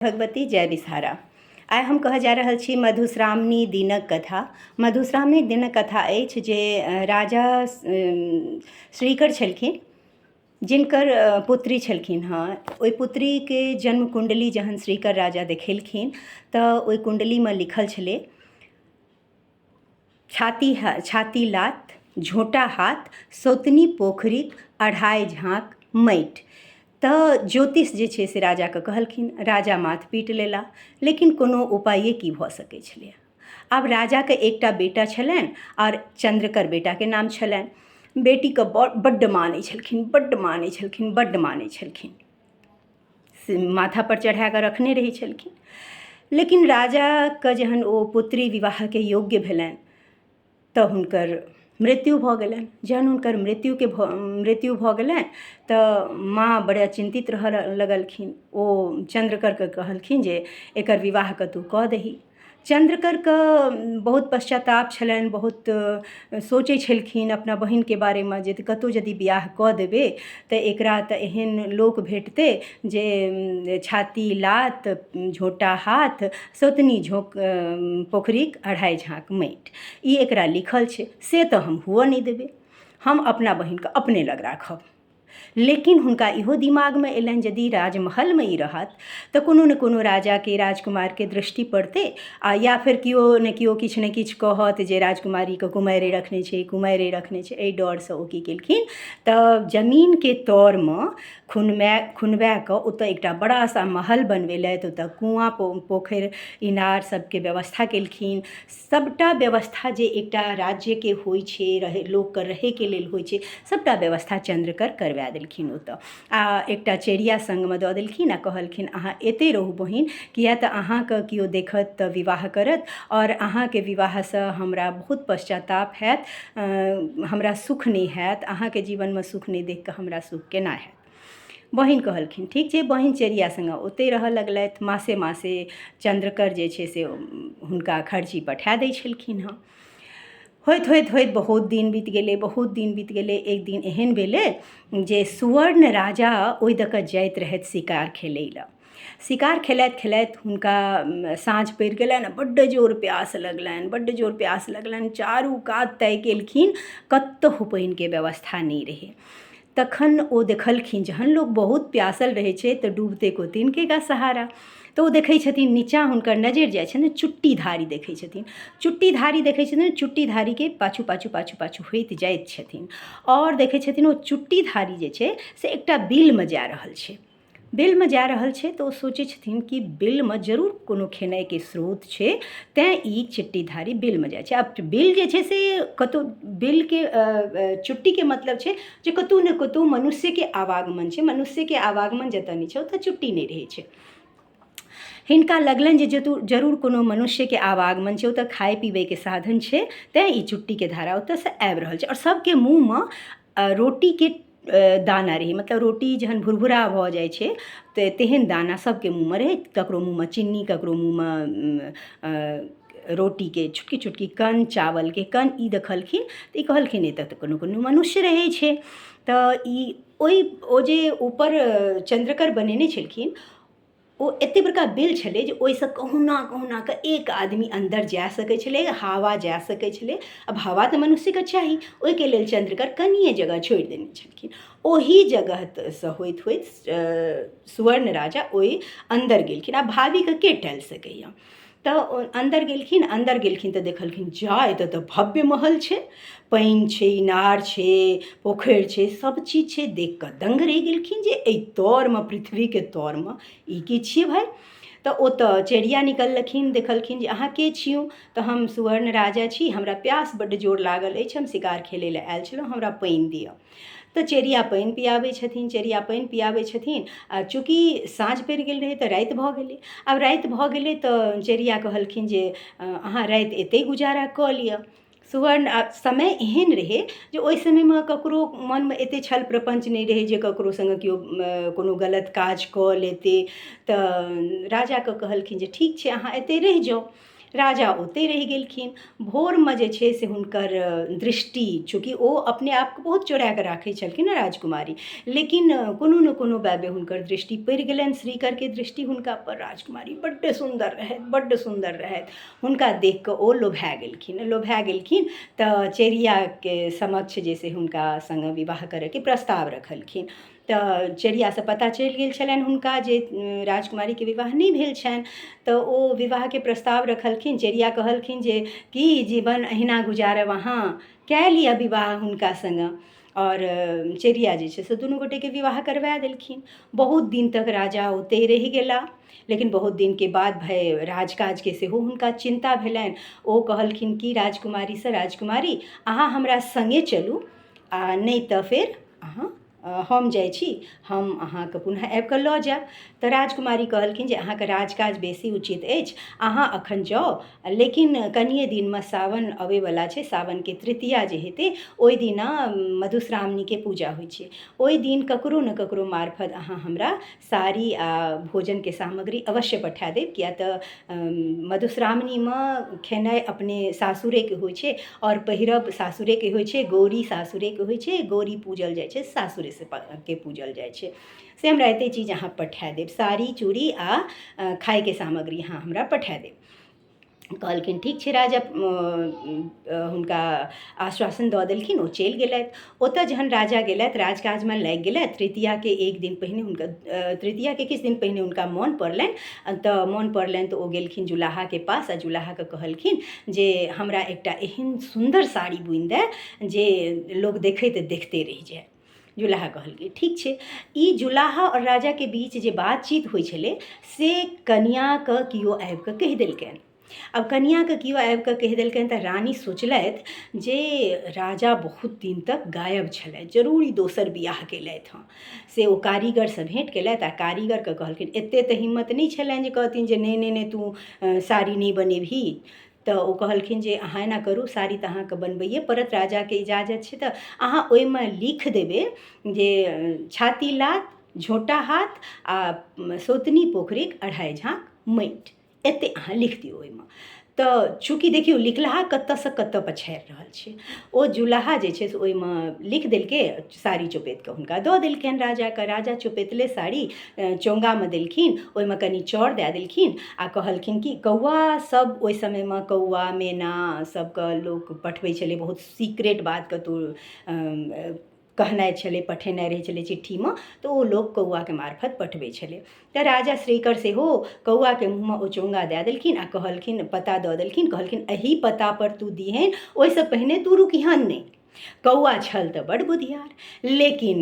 भगवती जय विषहारा। आइ हम कहऽ जा रहल छी मधुश्रावणी दिनक कथा। मधुश्रावणी दिनक कथा अछि जे राजा श्रीकर छलखिन, जिनकर पुत्री छलखिन हँ। ओहि पुत्रीके जन्म कुण्डली जहन श्रीकर राजा देखेलखिन तऽ ओहि कुण्डलीमे लिखल छलै, छाती लात, झोटा हाथ, सौतनी पोखरिक, अढ़ाई झाँक माटि। तऽ ज्योतिष जे छै से राजाके कहलखिन। राजा माथ पीट लेला, लेकिन कोनो उपाये की भऽ सकै छलै। आब राजाके एकटा बेटा छलनि आओर चन्द्रकर बेटाके नाम छलनि। बेटीके बड्ड मानै छलखिन, बड्ड मानै छलखिन, माथा पर चढ़ा कऽ रखने रहै छलखिन। लेकिन राजाके जहन ओ पुत्री विवाहके योग्य भेलनि तऽ हुनकर मृत्यु भऽ गेलनि। जहन हुनकर मृत्यु भऽ गेलनि तऽ माँ बड़ा चिन्तित रहऽ लगलखिन। ओ चन्द्रकरके कहलखिन जे एकर विवाहके तू कऽ दही। चन्द्रकरके बहुत पश्चाताप छलनि, बहुत सोचै छलखिन अपना बहिनके बारेमे जे कतहु यदि बियाह कऽ देबै तऽ एकरा तऽ एहन लोक भेटतै जे छाती लात, झोटा हाथ, सौतनी पोखरिक, अढ़ाई झाँक माटि। ई एकरा लिखल छै, से तऽ हम हुअ नहि देबै, हम अपना बहिनके अपने लग राखब। लेकिन हुनका इहो दिमागमे अयलनि यदि राजमहलमे ई रहत तऽ कोनो ने कोनो राजाके, राजकुमारके दृष्टि पड़तै आ या फेर केओ ने केओ किछु ने किछु कहत जे राजकुमारीके कुमारिए रखने छै। एहि डरसँ ओ की केलखिन तऽ जमीनके तौरमे खुनवा कऽ ओतऽ एकटा बड़ा सा महल बनवेलथि। ओतऽ कुआँ पोखरि इनार सबके व्यवस्था केलखिन। सबटा व्यवस्था जे एकटा राज्यके होइ छै, लोकके रहैके लेल होइ छै, सबटा व्यवस्था चन्द्रकर करवा देलखिन ओतऽ। आ एकटा चेरिया सङ्गमे दऽ देलखिन आ कहलखिन अहाँ एतै रहू बहिन, किया तऽ अहाँके केओ देखत तऽ विवाह करत आओर अहाँके विवाहसँ हमरा बहुत पश्चाताप हैत, हमरा सुख नहि हैत, अहाँके जीवनमे सुख नहि देखि कऽ हमरा सुख केना हैत। बहिन कहलखिन ठीक छै। बहिन चेरिया सङ्गे ओतै रहऽ लगलथि। मासे चन्द्रकर जे छै से हुनका खर्ची पठा दै छलखिन हँ। होइत बहुत दिन बीत गेलै। एक दिन एहन भेलै जे सुवर्ण राजा ओहि दऽ कऽ जाइत रहथि शिकार खेलै लए। शिकार खेलैत हुनका साँझ पड़ि गेलनि, बड्ड जोर प्यास लगलनि। चारू कात ताकि केलखिन, कतहु पानिके व्यवस्था नहि रहै। तखन ओ देखलखिन, जहन लोक बहुत प्यासल रहै छै तऽ डूबते को तिनके का सहारा। तऽ ओ देखै छथिन नीचाँ, हुनकर नजरि जाइ छनि, चुट्टी धारी देखै छथिन। चुट्टी धारीके पाछू होइत जाइत छथिन आओर देखै छथिन ओ चुट्टी धारी जे छै से एकटा बिलमे जा रहल छै। तऽ ओ सोचै छथिन कि बिलमे जरूर कोनो खेनाइके स्रोत छै, तेँ ई चुट्टी धारी बिलमे जाइ छै। आब बिल जे छै से कतहु, बिलके चुट्टीके मतलब छै जे कतहु ने कतहु मनुष्यके आवागमन छै। मनुष्यके आवागमन जतऽ नहि छै ओतऽ चुट्टी नहि रहै छै। हिनका लगलनि जे जरूर कोनो मनुष्यके आवागमन छै, ओतऽ खाइ पीबैके साधन छै, तेँ ई चुट्टीके धारा ओतऽसँ आबि रहल छै। आओर सबके मुँहमे रोटीके दाना रहै, मतलब रोटी जहन भुरभुरा भऽ जाइ छै तऽ तेहन दाना सबके मुँहमे रहै। ककरो मुँहमे चिन्नी, ककरो मुँहमे रोटीके छोटकी कण, चावलके कण। ई देखलखिन तऽ ई कहलखिन एतऽ तऽ कोनो मनुष्य रहै छै। तऽ ओ जे ऊपर चन्द्रकर बनेने छलखिन, ओ एतेक बड़का बिल छलै जे ओहिसँ कहुना कऽ एक आदमी अन्दर जा सकै छलै, हवा जा सकै छलै। अब हवा तऽ मनुष्यके चाही, ओहिके लेल चन्द्रकर कनिए जगह छोड़ि देने छलखिन। ओही जगहसँ होइत सुवर्ण राजा ओहि अन्दर गेलखिन। आब भाभीके के टालि सकैए। तऽ अन्दर गेलखिन तऽ देखलखिन जा एतऽ तऽ भव्य महल छै, पानि छै, इनार छै, पोखरि छै, सब चीज छै। देख कऽ दंग रहि गेलखिन जे एहि तौरमे, पृथ्वीके तौरमे ई की छियै भाय। तऽ ओतऽ चेरिया निकललखिन, देखलखिन जे अहाँ के छियौ। तऽ हम सुवर्ण राजा छी, हमरा प्यास बड्ड जोर लागल अछि, हम शिकार खेलै लए आयल छलहुँ, हमरा पानि दिअ। तऽ चेरिया पानि पियाबै छथिन। आ चूँकि साँझ पड़ि गेल रहै तऽ राति भऽ गेलै। आब राति भऽ गेलै तऽ चेरिया कहलखिन जे अहाँ राति एतै गुजारा कऽ लिअ। सुवर्ण समय एहन रहै जे ओहि समयमे ककरो मनमे एतेक छल प्रपञ्च नहि रहै जे ककरो सङ्गे केओ कोनो गलत काज कऽ लेतै। तऽ राजाके कहलखिन जे ठीक छै, अहाँ एतै रहि जाउ। राजा ओतहि रहि गेलखिन। भोरमे जे छै से हुनकर दृष्टि, चूँकि ओ अपने आपके बहुत चोरा कऽ राखै छलखिन ने राजकुमारी, लेकिन कोनो ने कोनो बाबे हुनकर दृष्टि पड़ि गेलनि, श्रीकरके दृष्टि हुनका पर। राजकुमारी बड्ड सुन्दर रहथि, बड्ड सुन्दर रहथि। हुनका देखि कऽ ओ लोभा गेलखिन तऽ चेरियाके समक्ष जे से हुनका सङ्गे विवाह करैके प्रस्ताव रखलखिन। तऽ चेरियासँ पता चलि गेल छलनि हुनका जे राजकुमारीके विवाह नहि भेल छनि, तऽ ओ विवाहके प्रस्ताव रखलखिन। चेरिया कहलखिन जे की जीवन अहिना गुजारब, अहाँ कए लिअ विवाह हुनका सङ्गे। और चेरिया जे छै से दुनू गोटेके विवाह करवा देलखिन। बहुत दिन तक राजा ओतहि रहि गेला, लेकिन बहुत दिनके बाद भय राजकाजके सेहो हुनका चिन्ता भेलनि। ओ कहलखिन कि राजकुमारीसँ, राजकुमारी अहाँ हमरा सङ्गे चलू, आ नहि तऽ फेर अहाँ हम जाइ छी, हम अहाँके पुनः आबि कऽ लऽ जायब। तऽ राजकुमारी कहलखिन जे अहाँके राजकाज बेसी उचित अछि, अहाँ एखन जाउ, लेकिन कनिए दिनमे सावन अबैवला छै। सावनके तृतीया जे हेतै ओहि दिना मधुश्रावणीके पूजा होइ छै। ओहि दिन ककरो ने ककरो मार्फत अहाँ हमरा साड़ी आ भोजनके सामग्री अवश्य पठा देब, किया तऽ मधुश्रावणीमे खेनाइ अपने सासुरेके होइ छै, और पहिरब सासुरेके होइ छै, गौरी सासुरेके होइ छै, गौरी पूजल जाइ छै सासुरेसँ के पूजल जाइ छै। से हमरा एतेक चीज अहाँ पठा देब, साड़ी चूड़ी आ खाइके सामग्री अहाँ हमरा पठा देब। कहलखिन ठीक छै। राजा हुनका आश्वासन दऽ देलखिन, ओ चलि गेलथि। ओतऽ जहन राजा गेलथि, राजकाजमे लागि गेलथि, तृतीयाके एक दिन पहिने हुनका, तृतीयाके किछु दिन पहिने हुनका मोन पड़लनि। तऽ ओ गेलखिन जुलाहाके पास, आ जुलाहाके कहलखिन जे हमरा एकटा एहन सुन्दर साड़ी बुनि दे जे लोक देखैत देखते रहि जाय। जुलाहा कहलकै ठीक छै। ई जुलाहा और राजाके बीच जे बातचीत होइ छलै से कनिआँके किओ आबि कऽ कहि देलकनि। अब कनिआँके किओ आबि कऽ कहि देलकनि तऽ रानी सोचलथि जे राजा बहुत दिन तक गायब छलथि, जरूर ई दोसर बियाह केलथि हँ। से ओ कारीगरसँ भेँट केलथि, आ कारीगरके कहलखिन, एतेक तऽ हिम्मत नहि छलनि जे कहथिन जे नहि नहि नहि तू साड़ी नहि बनेबही। तऽ ओ कहलखिन जे अहाँ एना करू, साड़ी तऽ अहाँके बनबैए पड़त, राजाके इजाजत छै। तऽ अहाँ ओहिमे लिख देबै जे छाती लात, झोटा हाथ आ सौतनी पोखरिक 2.5 झाँक माटि, एतेक अहाँ लिख दियौ ओहिमे। तऽ चूँकि देखियौ लिखलाहा कतयसँ कतय पछारि रहल छै। ओ जुलाहा जे छै से ओहिमे लिख देलकै, साड़ी चोपेट कऽ हुनका दऽ देलखिन राजाके। राजा चोपेतले साड़ी चोंगामे देलखिन, ओहिमे कनि चाउर दए देलखिन, आ कहलखिन कि कौआ सब, ओहि समयमे कौआ मैना सबके लोक पठबै छलै, बहुत सीक्रेट बात कतहु कहनाइ छलै, पठेनाइ रहै छलै चिट्ठीमे, तऽ ओ लोक कौआके मार्फत पठबै छलै। तऽ राजा श्रीकर सेहो कौआके मुँहमे ओ चोंगा दए देलखिन, आ कहलखिन, पता दऽ देलखिन, कहलखिन एही पतापर तू दिहेँ, ओहिसँ पहिने तू रुकिहन नहि। कौआ छल तऽ बड़ बुधियार, लेकिन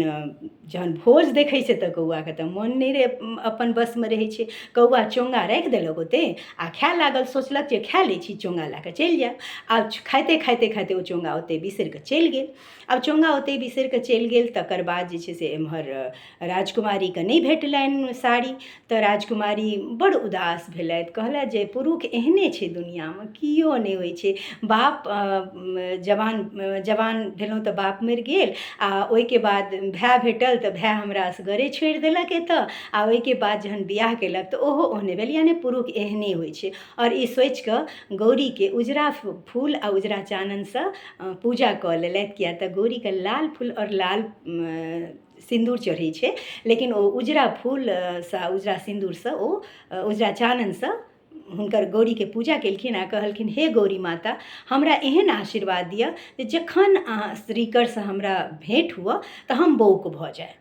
जहन भोज देखै छै तऽ कौआके तऽ मोन नहि रे अपन बसमे रहै छै। कौआ चोंगा राखि देलक ओते आ खाय लागल, सोचलक जे खा लै छी, चोंगा लए कऽ चलि जायब। आब खाइते खाइते खाइते ओ चोंगा ओते बिसरि कऽ चलि गेल। आब चोंगा ओते बिसरि कऽ चलि गेल, तकर बाद जे छै से एम्हर राजकुमारीके नहि भेटलनि साड़ी। तऽ राजकुमारी बड़ उदास भेलथि, कहलथि जे पुरुष एहने छै दुनिआँमे, किओ नहि होइ छै। बाप जवान भेलहुँ तऽ बाप मरि गेल, आ ओहिके बाद भाय भेटल तऽ भाय हमरा असगरे छोड़ि देलक एतऽ, आ ओहिके बाद जहन बियाह केलक तऽ ओहो ओहने भेल, यानी पुरुष एहने होइ छै। और ई सोचि कऽ गौरीके उजरा फूल आ उजरा चाननसँ पूजा कऽ लेलथि, किया तऽ गौरीके लाल फूल और लाल सिन्दूर चढ़ै छै, लेकिन ओ उजरा फूलसँ, उजरा सिन्दूरसँ, ओ उजरा चाननसँ हुनकर गौरीके पूजा केलखिन, आ कहलखिन हे गौरी माता, हमरा एहन आशीर्वाद दिअ जे जखन अहाँ श्रीकरसँ हमरा भेँट हुअ तऽ हम बौक भऽ जाय।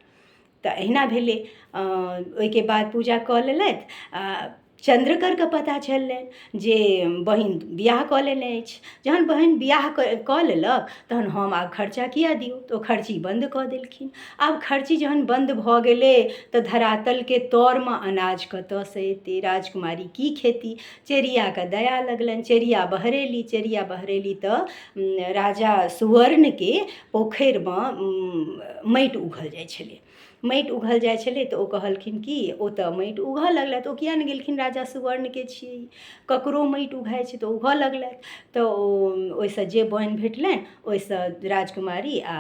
तऽ अहिना भेलै। ओहिके बाद पूजा कऽ लेलथि। चन्द्रकरके पता चललनि जे बहिन बियाह कऽ लेने अछि। जहन बहिन बियाह कऽ लेलक तहन हम आब खर्चा किया दियौ, तऽ ओ खर्ची बन्द कऽ देलखिन। आब खर्ची जहन बन्द भऽ गेलै तऽ धरातलके तौरमे अनाज कतयसँ एतै, राजकुमारी की खेती। चेरियाके दया लगलनि, चेरिया बहरेली तऽ राजा सुवर्णके पोखरिमे माटि उघल जाइ छलै। तऽ ओ कहलखिन कि ओ तऽ माटि उघऽ लगलथि, ओ किया नहि गेलखिन, राजा सुवर्णके छियै, ककरो माटि उघाइ छै तऽ उघऽ लगलथि। तऽ ओहिसँ जे बोनि भेटलनि ओहिसँ राजकुमारी आ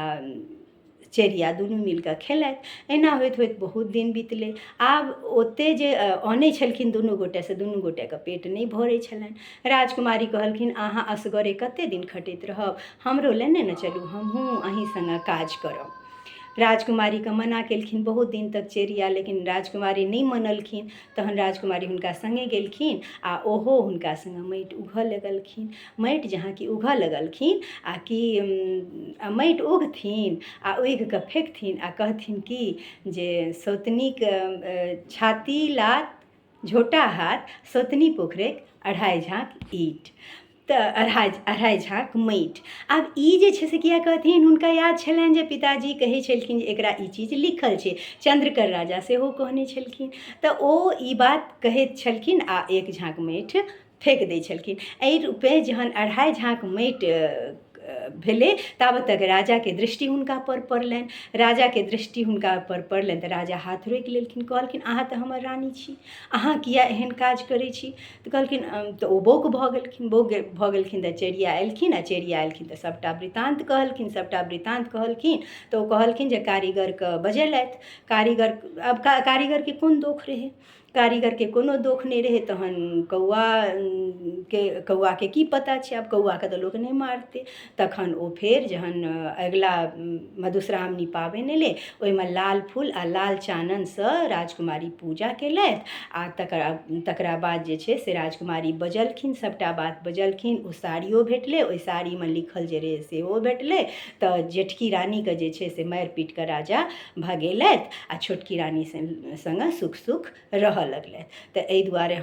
चेरिया दुनू मिल कऽ खेलथि। एना होइत होइत बहुत दिन बीतलै। आब ओतेक जे अनै छलखिन दुनू गोटेसँ, दुनू गोटेके पेट नहि भरै छलनि। राजकुमारी कहलखिन अहाँ असगरे कतेक दिन खटैत रहब, हमरो लेने ने चलू, हमहूँ अहीँ सङ्गे काज करब। राजकुमारीके मना केलखिन बहुत दिन तक चेरिया, लेकिन राजकुमारी नहि मनलखिन। तहन राजकुमारी हुनका सङ्गे गेलखिन आ ओहो हुनका सङ्गे माटि उघऽ लगलखिन। माटि जहाँ कि उघऽ लगलखिन आ कि माटि उघथिन आ उघिकऽ फेकथिन आ कहथिन कि जे सौतनीक छाती लात झोटा हाथ, सौतनी पोखरिक अढ़ाइ झाँक ईंट, तऽ अढ़ाइ झाँक माटि। आब ई जे छै से किया कहथिन, हुनका याद छलनि जे पिताजी कहै छलखिन जे एकरा ई चीज लिखल छै, चन्द्रकर राजा सेहो कहने छलखिन। तऽ ओ ई बात कहैत छलखिन आ एक झाँक माटि फेक दै छलखिन। एहि रूपे जहन अढ़ाइ झाँक माटि भेलै ताबत तक राजाके दृष्टि हुनका पर पड़लनि। राजाके दृष्टि हुनका पर पड़लनि तऽ राजा हाथ रोकि लेलखिन, कहलखिन अहाँ तऽ हमर रानी छी, अहाँ किया एहन काज करै छी। तऽ कहलखिन, तऽ ओ बोक भऽ गेलखिन। तऽ चेरिया एलखिन तऽ सभटा वृत्तान्त कहलखिन, तऽ ओ कहलखिन जे कारीगरके बजेलथि। आब कारीगरके कोन दोष रहै, कारीगरके कोनो दोष नहि रहै। तहन कौआके की पता छै, आब कौआके तऽ लोक नहि मारतै। तखन ओ फेर जहन अगिला मधुश्रावणी पाबनि एलै, ओहिमे लाल फूल आ लाल चाननसँ राजकुमारी पूजा केलथि। आ तकरा बाद जे छै से राजकुमारी बजलखिन, सभटा बात बजलखिन। ओ साड़ियो भेटलै, ओहि साड़ीमे लिखल जे रहै सेहो भेटलै। तऽ जेठकी रानीके जे छै से मारि पीट कऽ राजा भगेलथि आ छोटकी रानी सङ्गे सुख रहऽ लगलथि। तऽ एहि दुआरे